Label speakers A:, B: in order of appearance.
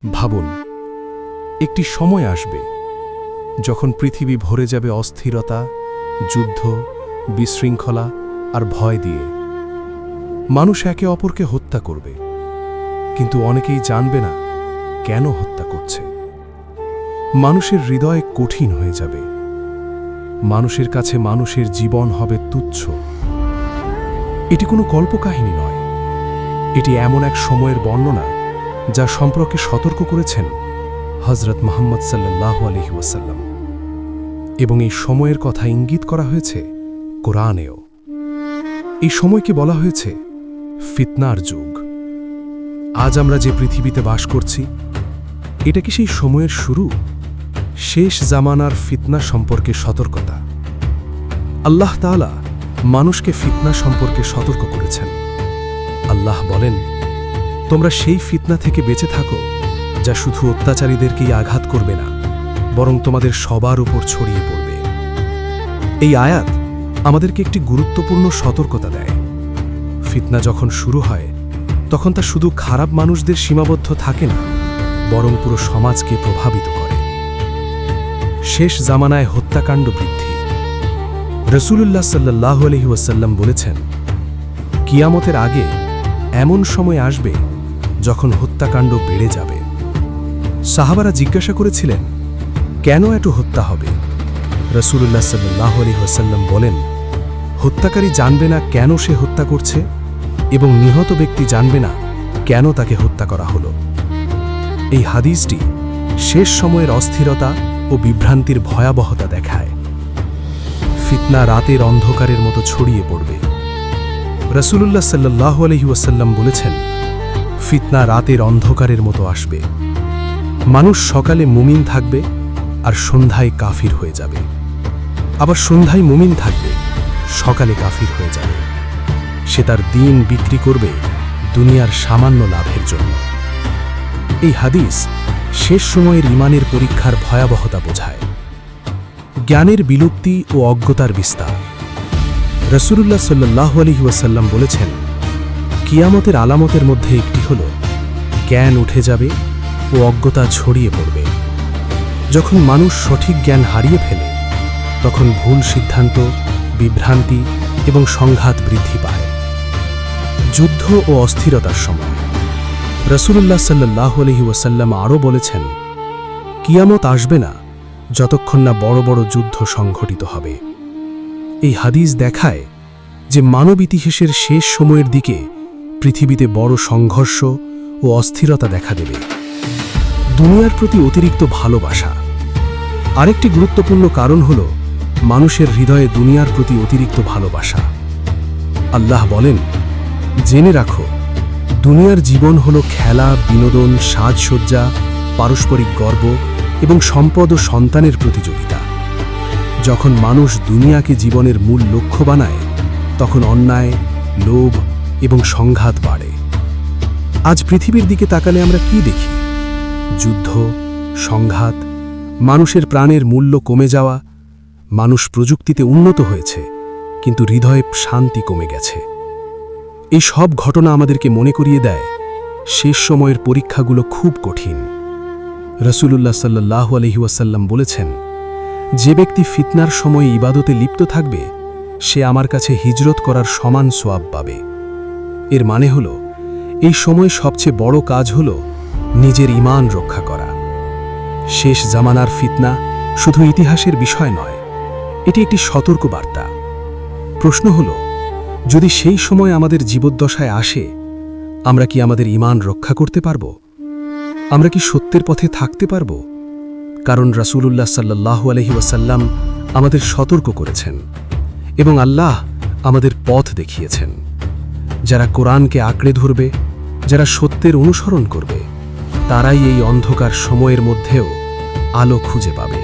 A: ভাবুন, একটি সময় আসবে যখন পৃথিবী ভরে যাবে অস্থিরতা, যুদ্ধ, বিশৃঙ্খলা আর ভয় দিয়ে। মানুষ একে অপরকে হত্যা করবে, কিন্তু অনেকেই জানবে না কেন হত্যা করছে। মানুষের হৃদয় কঠিন হয়ে যাবে। মানুষের কাছে মানুষের জীবন হবে তুচ্ছ। এটি কোনো কল্পকাহিনী নয়, এটি এমন এক সময়ের বর্ণনা যা সম্পর্কে সতর্ক করেছেন হযরত মুহাম্মদ সাল্লাল্লাহু আলাইহি ওয়াসাল্লাম, এবং এই সময়ের কথা ইঙ্গিত করা হয়েছে কোরআনেও। এই সময়কে বলা হয়েছে ফিতনার যুগ। আজ আমরা যে পৃথিবীতে বাস করছি, এটা কি সেই সময়ের শুরু? শেষ জামানার ফিতনা সম্পর্কে সতর্কতা। আল্লাহ তাআলা মানুষকে ফিতনা সম্পর্কে সতর্ক করেছেন। আল্লাহ বলেন, তোমরা সেই ফিতনা থেকে বেঁচে থাকো যা শুধু অত্যাচারীদেরকেই আঘাত করবে না, বরং তোমাদের সবার উপর ছড়িয়ে পড়বে। এই আয়াত আমাদেরকে একটি গুরুত্বপূর্ণ সতর্কতা দেয়। ফিতনা যখন শুরু হয়, তখন তা শুধু খারাপ মানুষদের সীমাবদ্ধ থাকে না, বরং পুরো সমাজকে প্রভাবিত করে। শেষ জামানায় হত্যাকাণ্ড বৃদ্ধি। রাসূলুল্লাহ সাল্লাল্লাহু আলাইহি ওয়াসাল্লাম বলেছেন, কিয়ামতের আগে এমন সময় আসবে যখন হত্যাকাণ্ড বেড়ে যাবে। সাহাবারা জিজ্ঞাসা করেছিলেন, কেন এত হত্যা হবে? রাসূলুল্লাহ সাল্লাল্লাহু আলাইহি ওয়াসাল্লাম বলেন, হত্যাকারী জানবে না কেন সে হত্যা করছে, এবং নিহত ব্যক্তি জানবে না কেন তাকে হত্যা করা হলো। এই হাদিসটি শেষ সময়ের অস্থিরতা ও বিভ্রান্তির ভয়াবহতা দেখায়। ফিতনা রাতের অন্ধকারের মতো ছড়িয়ে পড়বে। রাসূলুল্লাহ সাল্লাল্লাহু আলাইহি ওয়াসাল্লাম বলেছেন, ফিতনা রাতের অন্ধকারের মতো আসবে। মানুষ সকালে মুমিন থাকবে আর সন্ধ্যায় কাফির হয়ে যাবে, আবার সন্ধ্যায় মুমিন থাকবে, সকালে কাফির হয়ে যাবে। সে তার দিন বিক্রি করবে দুনিয়ার সামান্য লাভের জন্য। এই হাদিস শেষ সময়ের ঈমানের পরীক্ষার ভয়াবহতা বোঝায়। জ্ঞানের বিলুপ্তি ও অজ্ঞতার বিস্তার। রাসূলুল্লাহ সাল্লাল্লাহু আলাইহি ওয়াসাল্লাম বলেছেন, কিয়ামতের আলামতের মধ্যে একটি হল জ্ঞান উঠে যাবে ও অজ্ঞতা ছড়িয়ে পড়বে। যখন মানুষ সঠিক জ্ঞান হারিয়ে ফেলে, তখন ভুল সিদ্ধান্ত, বিভ্রান্তি এবং সংঘাত বৃদ্ধি পায়। যুদ্ধ ও অস্থিরতার সময় রাসূলুল্লাহ সাল্লাল্লাহু আলাইহি ওয়াসাল্লাম আরও বলেছেন, কিয়ামত আসবে না যতক্ষণ না বড় বড় যুদ্ধ সংঘটিত হবে। এই হাদিস দেখায় যে মানব ইতিহাসের শেষ সময়ের দিকে পৃথিবীতে বড় সংঘর্ষ ও অস্থিরতা দেখা দেবে। দুনিয়ার প্রতি অতিরিক্ত ভালোবাসা। আরেকটি গুরুত্বপূর্ণ কারণ হল মানুষের হৃদয়ে দুনিয়ার প্রতি অতিরিক্ত ভালোবাসা। আল্লাহ বলেন, জেনে রাখো, দুনিয়ার জীবন হল খেলা, বিনোদন, সাজসজ্জা, পারস্পরিক গর্ব এবং সম্পদ ও সন্তানের প্রতিযোগিতা। যখন মানুষ দুনিয়াকে জীবনের মূল লক্ষ্য বানায়, তখন অন্যায়, লোভ এবং সংঘাত বাড়ে। আজ পৃথিবীর দিকে তাকালে আমরা কি দেখি? যুদ্ধ, সংঘাত, মানুষের প্রাণের মূল্য কমে যাওয়া। মানুষ প্রযুক্তিতে উন্নত হয়েছে, কিন্তু হৃদয়ে শান্তি কমে গেছে। এই সব ঘটনা আমাদেরকে মনে করিয়ে দেয়, শেষ সময়ের পরীক্ষাগুলো খুব কঠিন। রাসূলুল্লাহ সাল্লাল্লাহু আলাইহি ওয়াসাল্লাম বলেছেন, যে ব্যক্তি ফিতনার সময় ইবাদতে লিপ্ত থাকবে, সে আমার কাছে হিজরত করার সমান সওয়াব পাবে। এর মানে হল, এই সময় সবচেয়ে বড় কাজ হল নিজের ঈমান রক্ষা করা। শেষ জামানার ফিতনা শুধু ইতিহাসের বিষয় নয়, এটি একটি সতর্ক বার্তা। প্রশ্ন হল, যদি সেই সময় আমাদের জীবদ্দশায় আসে, আমরা কি আমাদের ঈমান রক্ষা করতে পারব? আমরা কি সত্যের পথে থাকতে পারব? কারণ রাসূলুল্লাহ সাল্লাল্লাহু আলাইহি ওয়াসাল্লাম আমাদের সতর্ক করেছেন, এবং আল্লাহ আমাদের পথ দেখিয়েছেন। যারা কোরআনকে আঁকড়ে ধরবে, যারা সত্যের অনুসরণ করবে, তারাই এই অন্ধকার সময়ের মধ্যেও আলো খুঁজে পাবে।